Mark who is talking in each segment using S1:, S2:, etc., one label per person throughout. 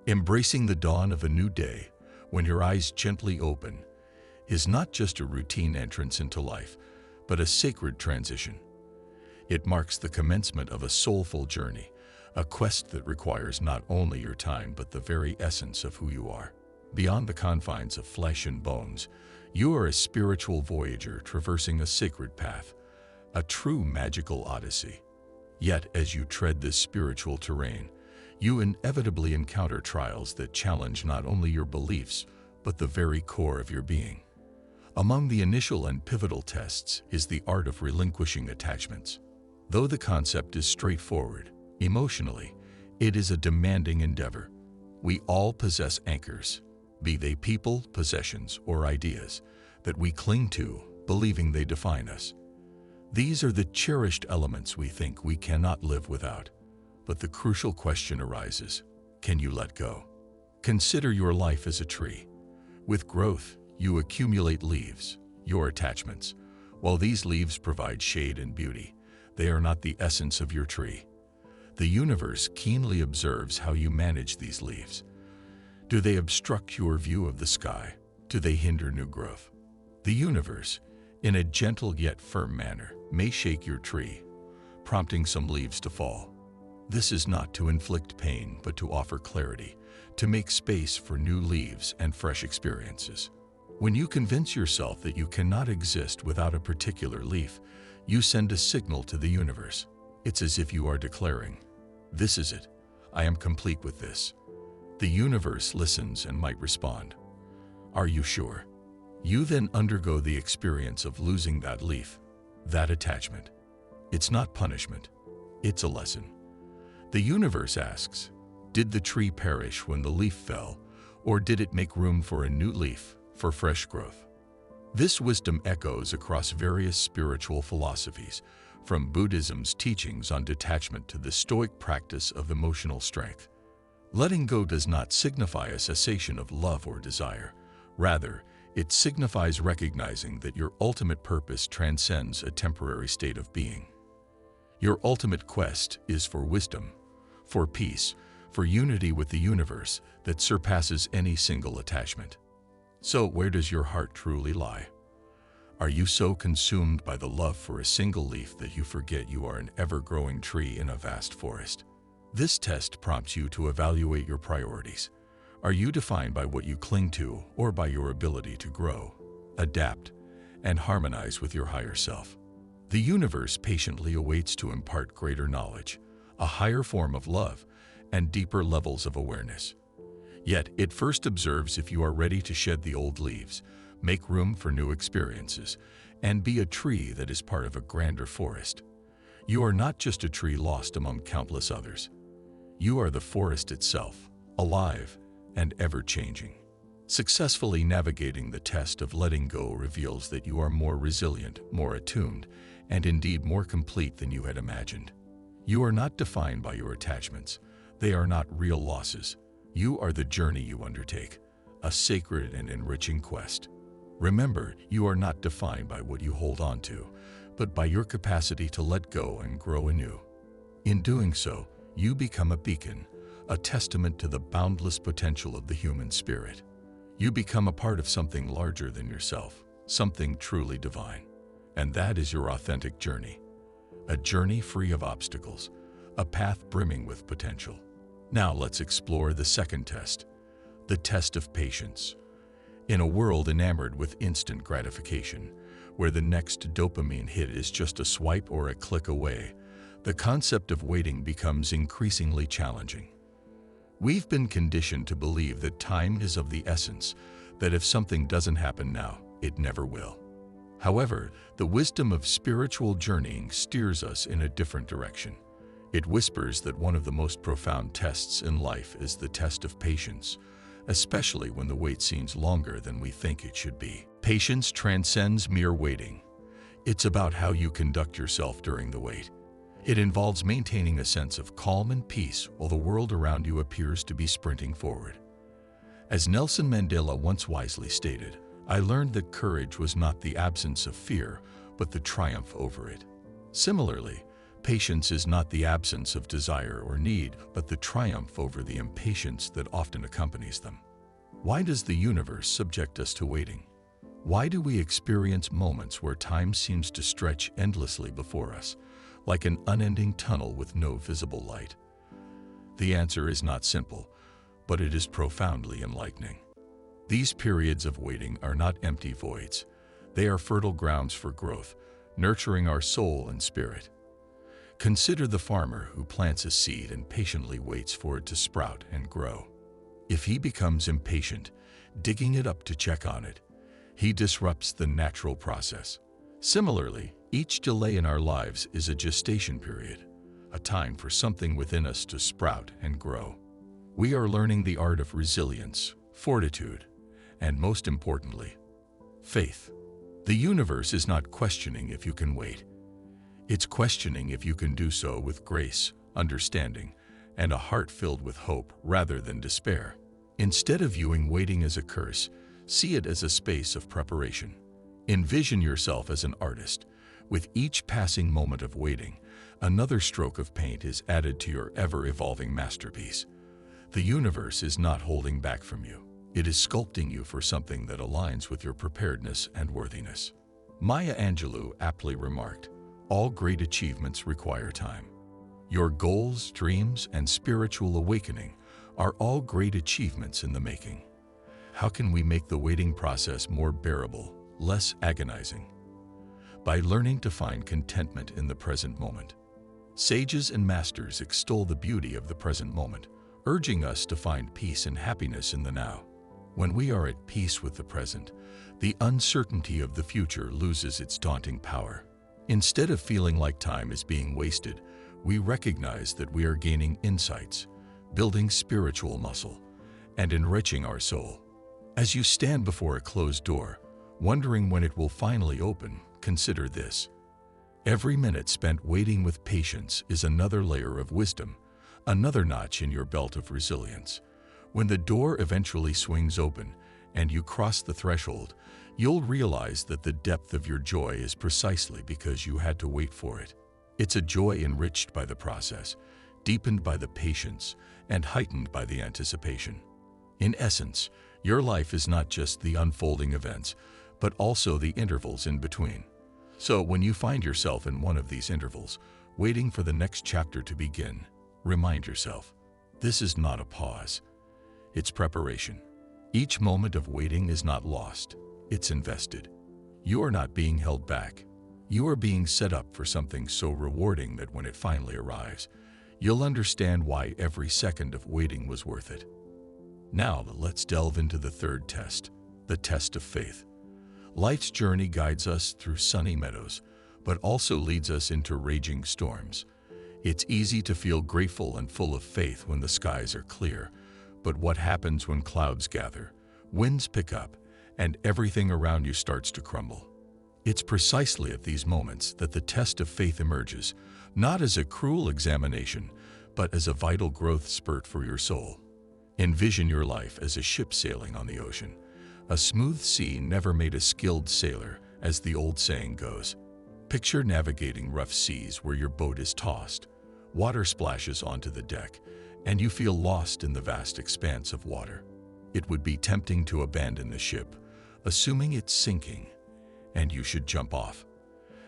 S1: Embracing the dawn of a new day, when your eyes gently open, is not just a routine entrance into life, but a sacred transition. It marks the commencement of a soulful journey, a quest that requires not only your time but the very essence of who you are. Beyond the confines of flesh and bones, you are a spiritual voyager traversing a sacred path, a true magical odyssey. Yet, as you tread this spiritual terrain, you inevitably encounter trials that challenge not only your beliefs, but the very core of your being. Among the initial and pivotal tests is the art of relinquishing attachments. Though the concept is straightforward, emotionally, it is a demanding endeavor. We all possess anchors, be they people, possessions, or ideas, that we cling to, believing they define us. These are the cherished elements we think we cannot live without. But the crucial question arises, can you let go? Consider your life as a tree. With growth, you accumulate leaves, your attachments. While these leaves provide shade and beauty, they are not the essence of your tree. The universe keenly observes how you manage these leaves. Do they obstruct your view of the sky? Do they hinder new growth? The universe, in a gentle yet firm manner, may shake your tree, prompting some leaves to fall. This is not to inflict pain, but to offer clarity, to make space for new leaves and fresh experiences. When you convince yourself that you cannot exist without a particular leaf, you send a signal to the universe. It's as if you are declaring, "This is it. I am complete with this." The universe listens and might respond, "Are you sure?" You then undergo the experience of losing that leaf, that attachment. It's not punishment. It's a lesson. The universe asks, did the tree perish when the leaf fell, or did it make room for a new leaf, for fresh growth? This wisdom echoes across various spiritual philosophies, from Buddhism's teachings on detachment to the Stoic practice of emotional strength. Letting go does not signify a cessation of love or desire. Rather, it signifies recognizing that your ultimate purpose transcends a temporary state of being. Your ultimate quest is for wisdom, for peace, for unity with the universe that surpasses any single attachment. So, where does your heart truly lie? Are you so consumed by the love for a single leaf that you forget you are an ever-growing tree in a vast forest? This test prompts you to evaluate your priorities. Are you defined by what you cling to, or by your ability to grow, adapt, and harmonize with your higher self? The universe patiently awaits to impart greater knowledge, a higher form of love, and deeper levels of awareness. Yet, it first observes if you are ready to shed the old leaves, make room for new experiences, and be a tree that is part of a grander forest. You are not just a tree lost among countless others. You are the forest itself, alive and ever-changing. Successfully navigating the test of letting go reveals that you are more resilient, more attuned, and indeed more complete than you had imagined. You are not defined by your attachments. They are not real losses. You are the journey you undertake, a sacred and enriching quest. Remember, you are not defined by what you hold on to, but by your capacity to let go and grow anew. In doing so, you become a beacon, a testament to the boundless potential of the human spirit. You become a part of something larger than yourself, something truly divine. And that is your authentic journey. A journey free of obstacles, a path brimming with potential. Now let's explore the second test, the test of patience. In a world enamored with instant gratification, where the next dopamine hit is just a swipe or a click away, the concept of waiting becomes increasingly challenging. We've been conditioned to believe that time is of the essence, that if something doesn't happen now, it never will. However, the wisdom of spiritual journeying steers us in a different direction. It whispers that one of the most profound tests in life is the test of patience, especially when the wait seems longer than we think it should be. Patience transcends mere waiting. It's about how you conduct yourself during the wait. It involves maintaining a sense of calm and peace while the world around you appears to be sprinting forward. As Nelson Mandela once wisely stated, "I learned that courage was not the absence of fear, but the triumph over it." Similarly, Patience is not the absence of desire or need, but the triumph over the impatience that often accompanies them. Why does the universe subject us to waiting? Why do we experience moments where time seems to stretch endlessly before us, like an unending tunnel with no visible light? The answer is not simple, but it is profoundly enlightening. These periods of waiting are not empty voids. They are fertile grounds for growth, nurturing our soul and spirit. Consider the farmer who plants a seed and patiently waits for it to sprout and grow. If he becomes impatient, digging it up to check on it, he disrupts the natural process. Similarly, each delay in our lives is a gestation period, a time for something within us to sprout and grow. We are learning the art of resilience, fortitude, and most importantly, faith. The universe is not questioning if you can wait. It's questioning if you can do so with grace, understanding, and a heart filled with hope rather than despair. Instead of viewing waiting as a curse, see it as a space of preparation. Envision yourself as an artist. With each passing moment of waiting, another stroke of paint is added to your ever-evolving masterpiece. The universe is not holding back from you. It is sculpting you for something that aligns with your preparedness and worthiness. Maya Angelou aptly remarked, "All great achievements require time." Your goals, dreams, and spiritual awakening are all great achievements in the making. How can we make the waiting process more bearable, less agonizing? By learning to find contentment in the present moment. Sages and masters extol the beauty of the present moment, urging us to find peace and happiness in the now. When we are at peace with the present, the uncertainty of the future loses its daunting power. Instead of feeling like time is being wasted, we recognize that we are gaining insights, building spiritual muscle, and enriching our soul. As you stand before a closed door, wondering when it will finally open, consider this. Every minute spent waiting with patience is another layer of wisdom, another notch in your belt of resilience. When the door eventually swings open and you cross the threshold, you'll realize that the depth of your joy is precisely because you had to wait for it. It's a joy enriched by the process, deepened by the patience, and heightened by the anticipation. In essence, your life is not just the unfolding events, but also the intervals in between. So when you find yourself in one of these intervals, waiting for the next chapter to begin, remind yourself, this is not a pause. It's preparation. Each moment of waiting is not lost, it's invested. You are not being held back. You are being set up for something so rewarding that when it finally arrives, you'll understand why every second of waiting was worth it. Now let's delve into the third test, the test of faith. Life's journey guides us through sunny meadows, but also leads us into raging storms. It's easy to feel grateful and full of faith when the skies are clear, but what happens when clouds gather, winds pick up, and everything around you starts to crumble? It's precisely at these moments that the test of faith emerges, not as a cruel examination, but as a vital growth spurt for your soul. Envision your life as a ship sailing on the ocean. A smooth sea never made a skilled sailor, as the old saying goes. Picture navigating rough seas where your boat is tossed, water splashes onto the deck, and you feel lost in the vast expanse of water. It would be tempting to abandon the ship, assuming it's sinking, and you should jump off.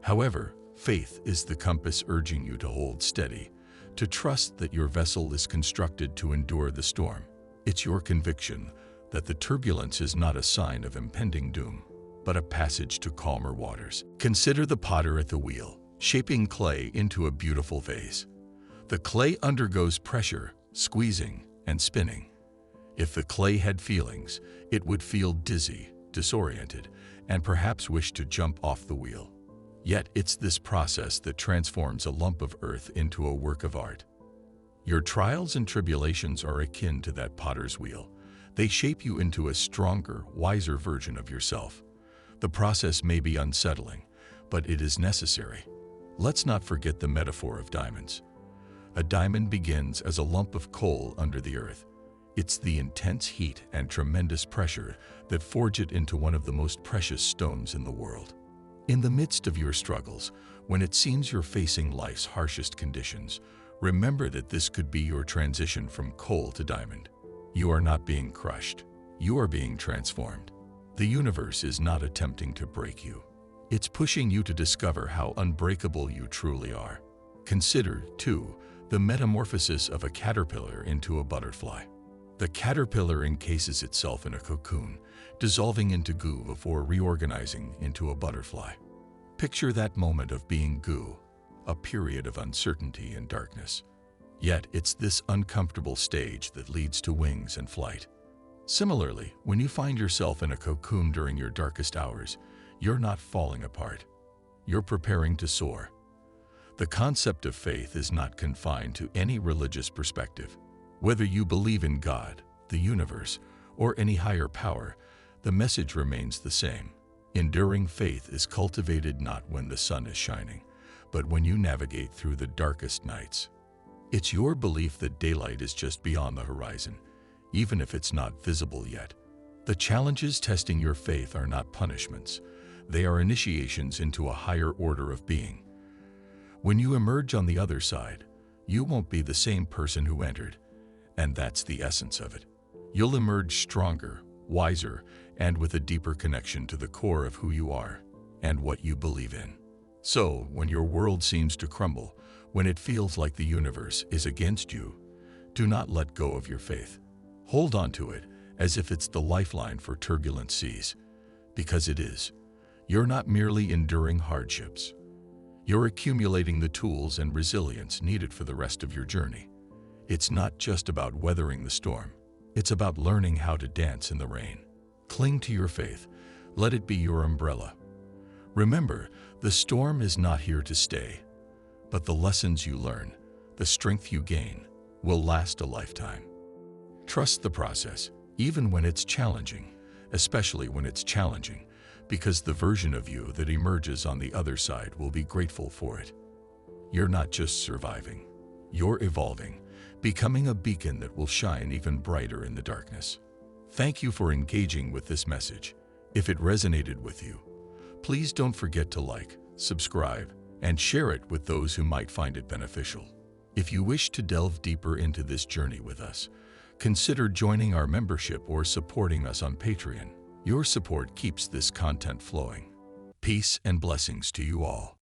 S1: However, faith is the compass urging you to hold steady, to trust that your vessel is constructed to endure the storm. It's your conviction that the turbulence is not a sign of impending doom, but a passage to calmer waters. Consider the potter at the wheel, shaping clay into a beautiful vase. The clay undergoes pressure, squeezing, and spinning. If the clay had feelings, it would feel dizzy, disoriented, and perhaps wish to jump off the wheel. Yet it's this process that transforms a lump of earth into a work of art. Your trials and tribulations are akin to that potter's wheel. They shape you into a stronger, wiser version of yourself. The process may be unsettling, but it is necessary. Let's not forget the metaphor of diamonds. A diamond begins as a lump of coal under the earth. It's the intense heat and tremendous pressure that forge it into one of the most precious stones in the world. In the midst of your struggles, when it seems you're facing life's harshest conditions, remember that this could be your transition from coal to diamond. You are not being crushed. You are being transformed. The universe is not attempting to break you. It's pushing you to discover how unbreakable you truly are. Consider, too, the metamorphosis of a caterpillar into a butterfly. The caterpillar encases itself in a cocoon, dissolving into goo before reorganizing into a butterfly. Picture that moment of being goo, a period of uncertainty and darkness. Yet it's this uncomfortable stage that leads to wings and flight. Similarly, when you find yourself in a cocoon during your darkest hours, you're not falling apart. You're preparing to soar. The concept of faith is not confined to any religious perspective. Whether you believe in God, the universe, or any higher power, the message remains the same. Enduring faith is cultivated not when the sun is shining, but when you navigate through the darkest nights. It's your belief that daylight is just beyond the horizon, even if it's not visible yet. The challenges testing your faith are not punishments. They are initiations into a higher order of being. When you emerge on the other side, you won't be the same person who entered, and that's the essence of it. You'll emerge stronger, wiser, and with a deeper connection to the core of who you are and what you believe in. So, when your world seems to crumble, when it feels like the universe is against you, do not let go of your faith. Hold on to it as if it's the lifeline for turbulent seas, because it is. You're not merely enduring hardships. You're accumulating the tools and resilience needed for the rest of your journey. It's not just about weathering the storm. It's about learning how to dance in the rain. Cling to your faith. Let it be your umbrella. Remember, the storm is not here to stay, but the lessons you learn, the strength you gain, will last a lifetime. Trust the process, even when it's challenging, especially when it's challenging, because the version of you that emerges on the other side will be grateful for it. You're not just surviving. You're evolving, becoming a beacon that will shine even brighter in the darkness. Thank you for engaging with this message. If it resonated with you, please don't forget to like, subscribe, and share it with those who might find it beneficial. If you wish to delve deeper into this journey with us, consider joining our membership or supporting us on Patreon. Your support keeps this content flowing. Peace and blessings to you all.